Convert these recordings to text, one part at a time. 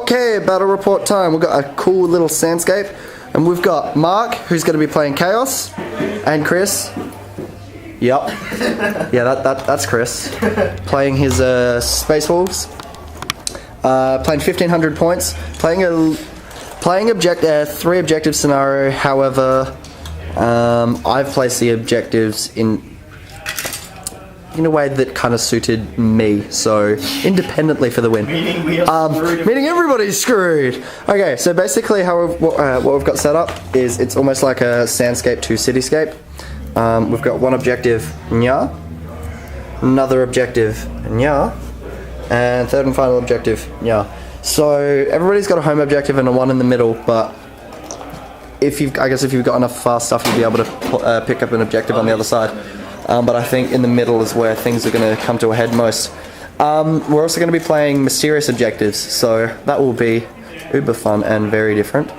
Okay, battle report time. We've got a cool little sandscape. And we've got Mark, who's going to be playing Chaos. And Chris. Yep. Yeah, that's Chris. Playing his Space Wolves. Playing 1,500 points. Playing three objective scenario. However, I've placed the objectives in a way that kind of suited me, so independently for the win. Meaning everybody's screwed. Okay, so basically what we've got set up is it's almost like a sandscape to cityscape. We've got one objective, Nya, another objective, Nya, and third and final objective, Nya. So everybody's got a home objective and a one in the middle, but I guess if you've got enough fast stuff, you'll be able to pick up an objective on the other side. But I think in the middle is where things are going to come to a head most. We're also going to be playing mysterious objectives, so that will be uber fun and very different.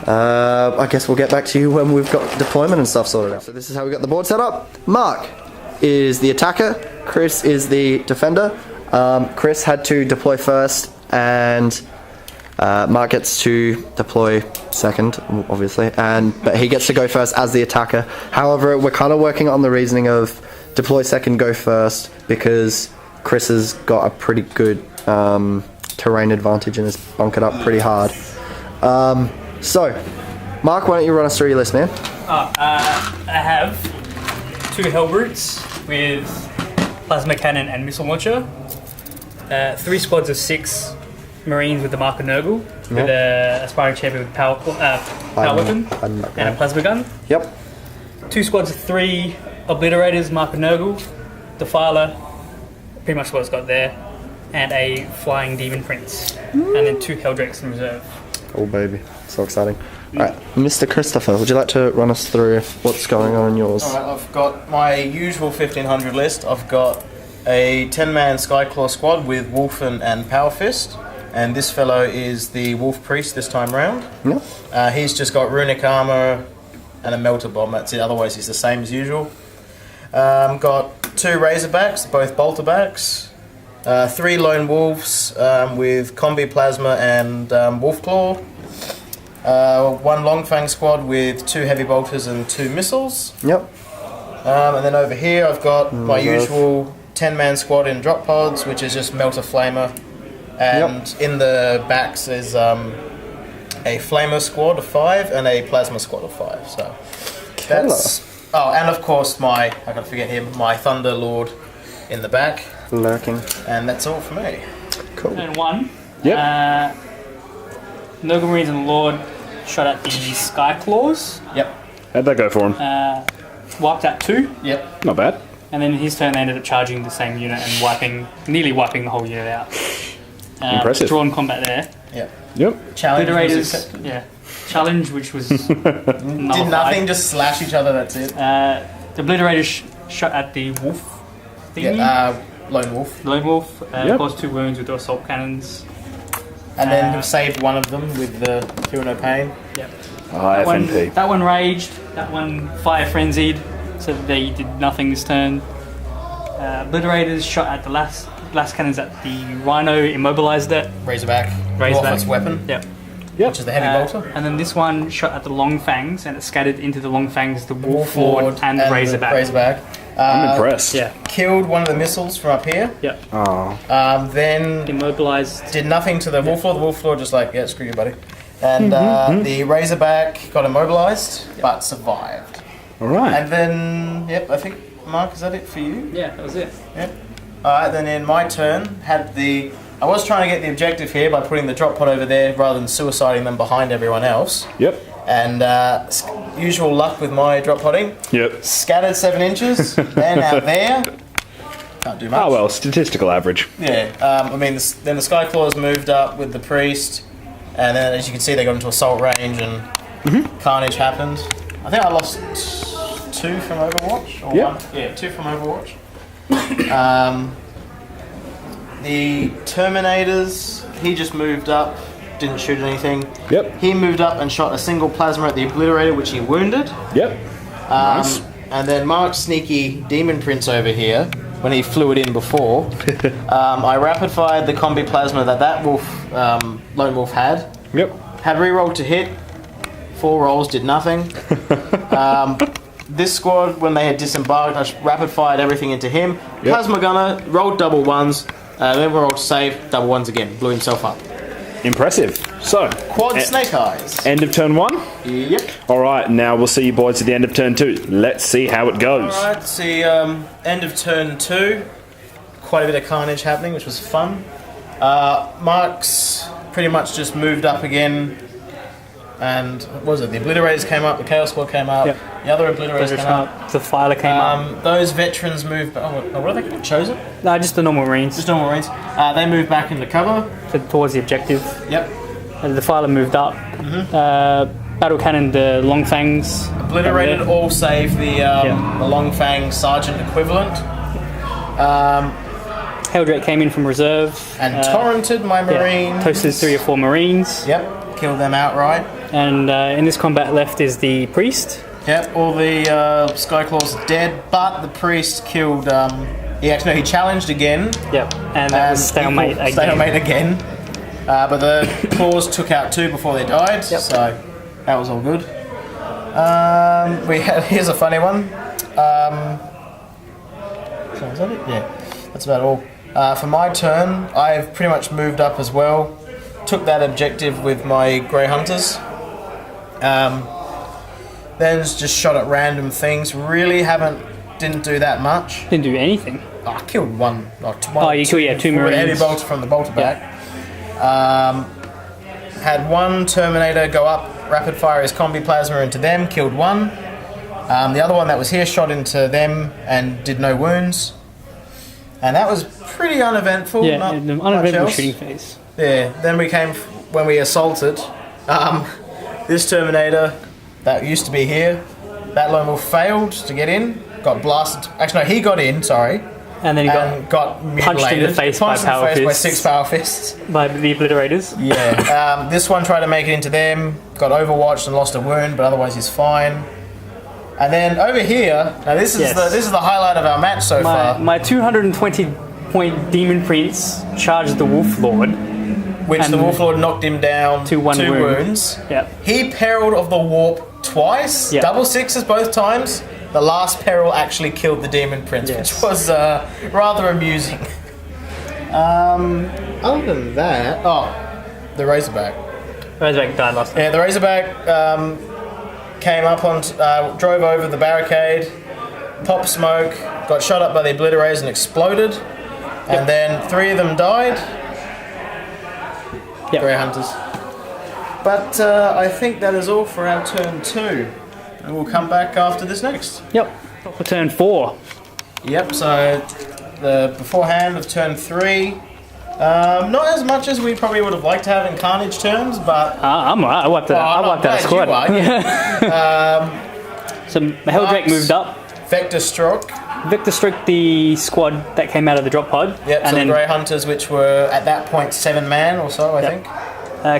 I guess we'll get back to you when we've got deployment and stuff sorted out. So this is how we got the board set up. Mark is the attacker, Chris is the defender. Chris had to deploy first, and Mark gets to deploy second, obviously, but he gets to go first as the attacker. However, we're kind of working on the reasoning of deploy second, go first, because Chris has got a pretty good terrain advantage and has bunkered up pretty hard. So, Mark, why don't you run us through your list, man? I have 2 Hellbrutes with plasma cannon and missile launcher, 3 squads of 6 Marines with the Mark of Nurgle, with an aspiring champion with power weapon and a plasma gun. Yep. 2 squads of 3 Obliterators, Mark of Nurgle, Defiler, pretty much what it's got there, and a Flying Demon Prince, and then 2 Helldrakes in reserve. Oh baby, so exciting. Alright, Mr. Christopher, would you like to run us through what's going on in yours? Alright, I've got my usual 1,500 list. I've got a 10-man Skyclaw squad with Wolfen and Power Fist. And this fellow is the Wolf Priest this time round. Yep. He's just got runic armor and a melter bomb, that's it. Otherwise he's the same as usual. Got 2 Razorbacks, both Bolterbacks. 3 Lone Wolves with Combi Plasma and Wolf Claw. 1 Longfang squad with 2 Heavy Bolters and 2 missiles. Yep. And then over here I've got my usual 10-man squad in drop pods, which is just Melter Flamer. And in the backs is a Flamer squad of 5 and a Plasma squad of 5. So that's... Oh, and of course I gotta forget him, my Thunder Lord in the back. Lurking. And that's all for me. Cool. And 1. Yep. Nurgle Marines and Lord shot at the Skyclaws. Yep. How'd that go for him? Wiped out 2. Yep. Not bad. And then in his turn they ended up charging the same unit and nearly wiping the whole unit out. Impressive. Drawn combat there. Yep. Yep. Challenge was Obliterators, accepted. yeah. Challenge, which was Did nothing, just slash each other, that's it. The Obliterators shot at the wolf thingy. Yeah, Lone Wolf. Lone Wolf caused 2 wounds with the assault cannons. And then saved one of them with the Feel No Pain. Yep. FNP. That one raged. That one fire frenzied. So they did nothing this turn. Obliterators shot at the last cannons at the Rhino, immobilized it. Razorback. Razorback. Its weapon. Yep. Which is the Heavy Bolter. And then this one shot at the Long Fangs, and it scattered into the Long Fangs, the Wolf Lord, and the Razorback. Razorback. I'm impressed. Yeah. Killed one of the missiles from up here. Yep. Oh. Then Immobilized. did nothing to the Wolf Lord. The Wolf Lord just like, yeah, screw you, buddy. And the Razorback got immobilized, but survived. All right. And then, yep, I think, Mark, is that it for you? Yeah, that was it. Yep. Alright, then in my turn, I was trying to get the objective here by putting the drop pod over there rather than suiciding them behind everyone else. Yep. And usual luck with my drop podding. Yep. Scattered 7 inches, then out there. Can't do much. Oh well, statistical average. Yeah, I mean, then the Skyclaws moved up with the Priest, and then as you can see, they got into assault range and carnage happened. I think I lost 2 from Overwatch? Or Yep. 1? Yeah, 2 from Overwatch. The Terminators, he just moved up, didn't shoot anything. Yep. He moved up and shot a single plasma at the Obliterator, which he wounded. Yep. Nice. And then Mark's sneaky Demon Prince over here when he flew it in before. I rapid fired the combi plasma that wolf, lone wolf had. Yep. Had rerolled to hit. 4 rolls did nothing. This squad, when they had disembarked, I rapid fired everything into him. Yep. Plasma gunner rolled double ones. Then we rolled to save, double ones again. Blew himself up. Impressive. So, Quad Snake Eyes. end of turn 1. Yep. All right, now we'll see you boys at the end of turn 2. Let's see how it goes. Alright, see, end of turn 2. Quite a bit of carnage happening, which was fun. Mark's pretty much just moved up again. And what was it? The Obliterators came up, the Chaos Squad came up, Yep. the other Obliterators came up. The Filer came up. Those veterans moved. What are they called? Chosen? No, just the normal Marines. Just normal Marines. They moved back into cover. Towards the objective. Yep. The Filer moved up. Battle Cannon, the Long Fangs. Obliterated all save the Long Fang Sergeant equivalent. Helldrake came in from reserve. And torrented my Marine. Toasted 3 or 4 Marines. Yep. Killed them outright. And in this combat left is the Priest. Yep. All the Skyclaws are dead, but the Priest killed. He challenged again. Yep. And that was stalemate again. Stalemate again. But the claws took out 2 before they died, Yep. so that was all good. Here's a funny one. So is that it? Yeah, that's about all. For my turn, I've pretty much moved up as well. Took that objective with my Grey Hunters. Then just shot at random things. Really didn't do that much. Didn't do anything. I killed one. You killed 2 Marines. Heavy bolter from the bolter back. Had one Terminator go up, rapid fire his combi plasma into them, killed 1. The other one that was here shot into them and did no wounds. And that was pretty uneventful. Yeah, not the much uneventful else. shooting phase. Yeah, then when we assaulted, this Terminator that used to be here, that lone wolf failed to get in, got blasted. Actually, no, he got in, sorry. And then he got punched in the mutilated. face by Punched in the power face by fists. 6 power fists. By the Obliterators. Yeah. This one tried to make it into them, got overwatched and lost a wound, but otherwise he's fine. And then over here, now this is the highlight of our match so far. My 220-point Demon Prince charged the Wolf Lord. Which the Wolf Lord knocked him down to 1 2 wound. wounds. Yep. He perilled of the warp twice, Yep. double 6s both times. The last peril actually killed the Demon Prince, Yes. which was rather amusing. Other than that, the Razorback. Razorback died last time. Yeah, the Razorback came up on, drove over the barricade, popped smoke, got shot up by the Obliterators and exploded, and then 3 of them died. Yep. Grey Hunters. But I think that is all for our turn 2. And we'll come back after this next. Yep. For turn 4. Yep, so the beforehand of turn 3. Not as much as we probably would have liked to have in Carnage terms, but... I'm alright. I wiped out a squad. So Helldrake moved up. Vector Stroke. Victor struck the squad that came out of the drop pod. Yep, and so then the Grey Hunters, which were at that point 7-man or so, I think.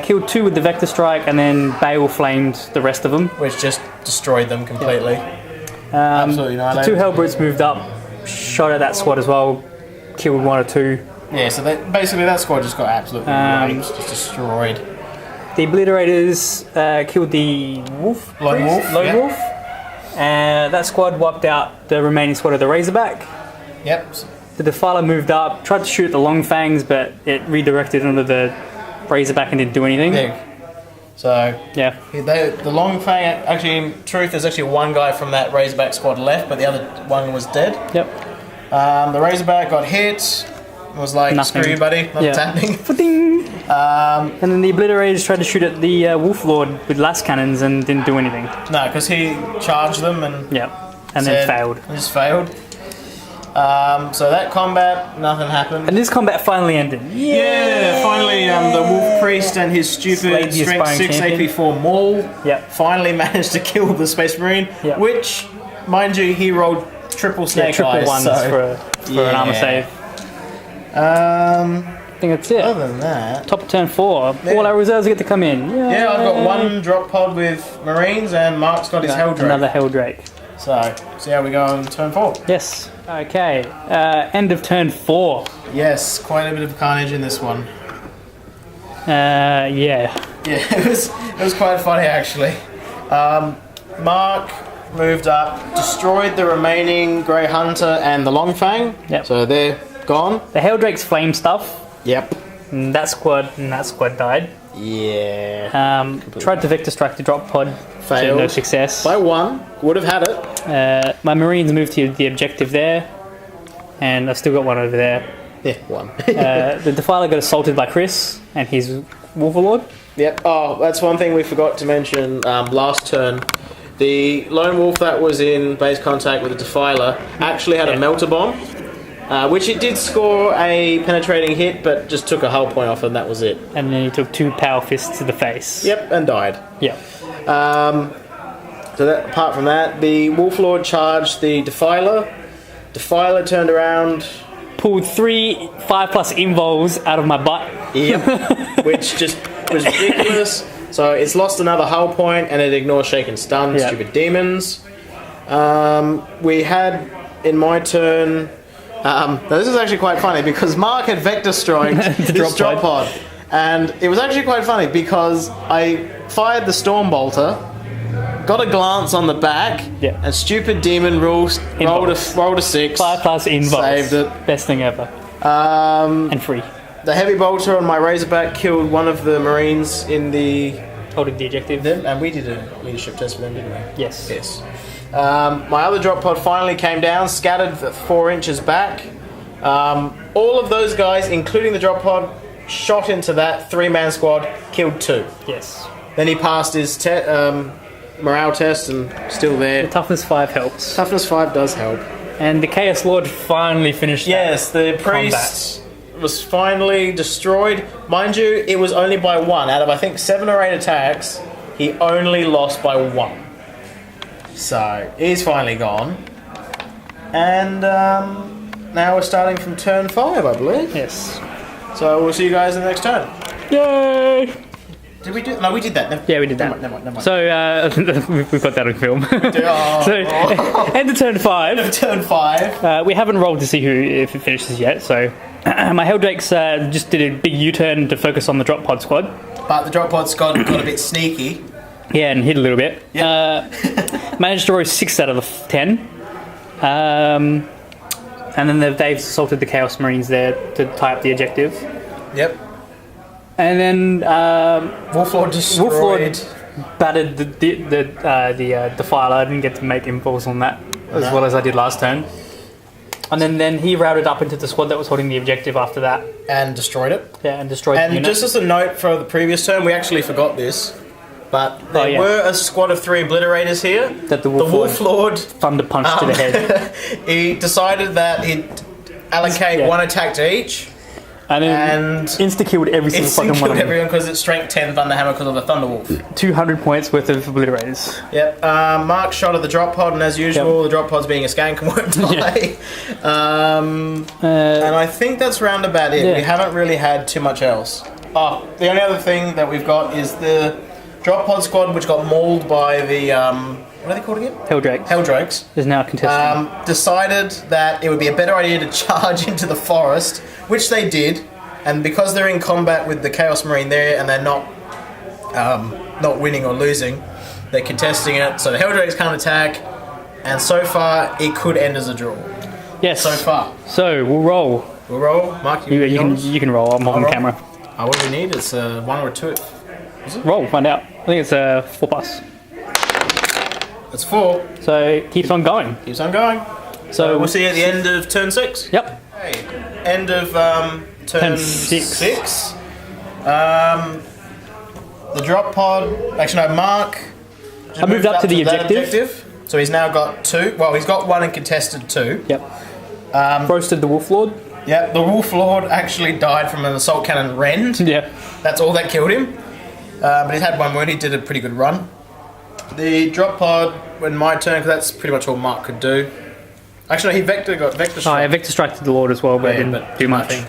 Killed 2 with the Vector Strike, and then Bale flamed the rest of them. Which just destroyed them completely. Absolutely The annihilated. 2 Hellbrutes moved up, shot at that squad as well, killed 1 or 2. Yeah, so basically that squad just got absolutely raped, just destroyed. The Obliterators killed the Wolf. Lone Wolf, Lone yeah. Wolf. That squad wiped out the remaining squad of the Razorback. Yep. The Defiler moved up, tried to shoot the Long Fangs, but it redirected onto the Razorback and didn't do anything. Yeah. So Yeah. the Long Fang, actually, in truth, there's actually one guy from that Razorback squad left, but the other one was dead. Yep. The Razorback got hit. Was like, Nothing. screw you, buddy. Nothing's happening. Ding. And then the Obliterators tried to shoot at the Wolf Lord with las cannons and didn't do anything. No, because he charged them and Yep. And then failed. Just failed. So that combat, nothing happened. And this combat finally ended. Yeah, finally, the Wolf Priest and his Slayed stupid the Strength aspiring 6 champion. AP4 Maul Yep. finally managed to kill the Space Marine, Yep. which, mind you, he rolled triple snake Triple eyes. ones So, for an armor save. I think that's it. Other than that, Top of turn 4. All our reserves get to come in. yeah, I've got 1 drop pod with Marines, and Mark's got his Helldrake. Another Helldrake. So, see how we go on turn 4. Yes. Okay. End of turn 4. Yes, quite a bit of carnage in this one. Yeah. Yeah, it was quite funny actually. Mark moved up, destroyed the remaining Grey Hunter and the Longfang. Yep. So they're gone. The Helldrake's flame stuff. Yep. And that squad died. Yeah. Tried to Vector Strike the drop pod. Failed. No success. By 1, would have had it. My Marines moved to the objective there, and I've still got one over there. Yeah, 1. The Defiler got assaulted by Chris and his Wolverlord. Yep. Oh, that's one thing we forgot to mention last turn. The Lone Wolf that was in base contact with the Defiler actually had a Melter Bomb, which it did score a penetrating hit, but just took a hull point off, and that was it. And then he took 2 power fists to the face. Yep, and died. Yeah. So that, apart from that, the Wolf Lord charged the Defiler. Defiler turned around. Pulled 3 5+ invols out of my butt. Yep. Which just was ridiculous. So it's lost another hull point, and it ignores Shake and Stun, Yep. stupid demons. We had, in my turn... now this is actually quite funny, because Mark had Vector Strike his drop pod. And it was actually quite funny, because I fired the Stormbolter, got a glance on the back, Yeah. and stupid demon rolled a 6. 5+ invols. Saved it. Best thing ever. And free. The heavy bolter on my Razorback killed one of the Marines in the... Holding the objective. And we did a leadership test for them, didn't we? Yes. Yes. My other drop pod finally came down, scattered 4 inches back. All of those guys, including the drop pod, shot into that 3-man squad, killed 2. Yes. Then he passed his morale test and still there. Toughness 5 helps. Toughness 5 does help. And the Chaos Lord finally finished Yes, the priest was finally destroyed. Mind you, it was only by 1. Out of, I think, 7 or 8 attacks, he only lost by 1. So, he's finally gone. And now we're starting from turn 5, I believe. Yes. So we'll see you guys in the next turn. Yay! Did we do... No, we did that. Yeah, we did that. Never mind. So, we've got that on film. Oh. So, end of turn 5. Turn 5. We haven't rolled to see if it finishes yet, so... my Helldrakes just did a big U-turn to focus on the drop pod squad. But the drop pod squad got a bit sneaky. Yeah, and hit a little bit. Yeah. Managed to roll 6 out of the 10. And then they've assaulted the Chaos Marines there to tie up the objective. Yep. And then Wolflord destroyed. Wolflord battered the Defiler. I didn't get to make impulse on that as well as I did last turn. And then he routed up into the squad that was holding the objective after that. And destroyed it. Yeah, and destroyed the And unit. just as a note for the previous turn, we actually forgot this. But there were a squad of 3 obliterators here. That the Wolf Lord thunder punch to the head. he decided that he'd allocate 1 attack to each. And then insta-killed every single fucking one of them. Everyone because it's strength 10 Thunderhammer because of the Thunderwolf. 200 points worth of obliterators. Yep. Mark shot at the drop pod, and as usual, the drop pod's being a skank and won't die. And I think that's round about it. Yeah. We haven't really had too much else. Oh, the only other thing that we've got is the drop pod squad, which got mauled by the what are they called again? Helldrakes. Is now contested. Decided that it would be a better idea to charge into the forest, which they did, and because they're in combat with the Chaos Marine there, and they're not winning or losing, they're contesting it. So the Helldrakes can't attack, and so far it could end as a draw. Yes. So far. So we'll roll. We'll roll. Mark, You can roll. I'm on roll. camera. What do we need? It's a 1 or a 2. Roll. Find out. I think it's a 4+. It's 4. So it keeps on going. Keeps on going. So We'll see you at the end of turn 6. Yep. Okay. End of turn 6. The drop pod. Actually, no. Mark. I moved up to the that objective. So he's now got 2. Well, he's got 1 and contested 2. Yep. Roasted the Wolf Lord. Yeah, the Wolf Lord actually died from an assault cannon rend. Yeah. That's all that killed him. But he's had 1 wound. He did a pretty good run. The drop pod, when my turn, because that's pretty much all Mark could do. Actually, he got Vector Strike. Oh, yeah, Vector Strike to the Lord as well, but Yeah, didn't but do much. nothing.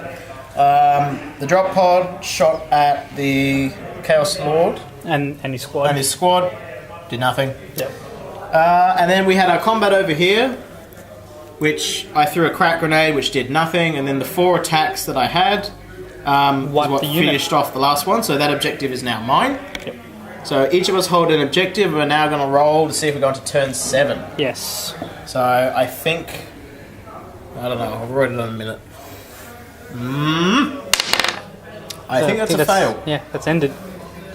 The drop pod shot at the Chaos Lord And his squad. and his squad. Did nothing. Yep. And then we had our combat over here, which I threw a crack grenade, which did nothing, and then the 4 attacks that I had was what the unit. finished off the last one, so that objective is now mine. Yep. So each of us hold an objective, we're now going to roll to see if we're going to turn 7. Yes. So I think... I don't know, I'll write it in a minute. I think that's a fail. Yeah, that's ended.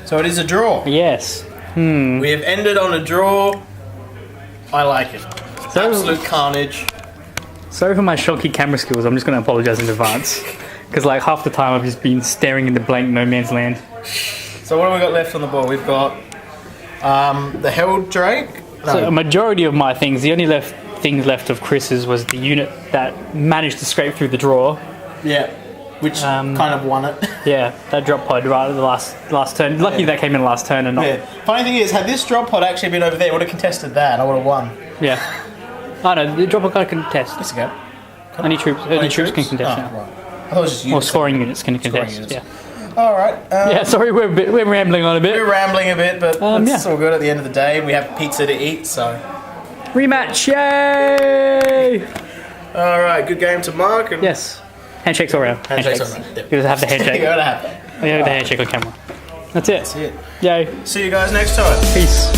So it is a draw. Yes. We have ended on a draw. I like it. So, Absolute carnage. sorry for my shocky camera skills. I'm just going to apologise in advance. Because like half the time I've just been staring into blank no man's land. So what have we got left on the board? We've got the Held Drake. No, So a majority of my things, the only things left of Chris's was the unit that managed to scrape through the draw. yeah, which kind of won it. Yeah, that drop pod right at the last turn. Lucky that came in last turn and not. Yeah. Funny thing is, had this drop pod actually been over there, I would have contested that. I would have won. Yeah. Oh no, the drop pod can't contest. Let's go. Only troops can contest now. Right. I thought it was just Or units. scoring units can contest. units. Yeah. All right. Yeah. Sorry, we're rambling on a bit. We're rambling a bit, but it's yeah. all good. At the end of the day, we have pizza to eat. So. Rematch! Yay! All right. Good game to Mark. And Yes. Handshakes all round. Handshakes all round, yep. You gotta have the you handshake. gotta have that. You have the handshake on camera. That's it. That's it. Yay. See you guys next time. Peace.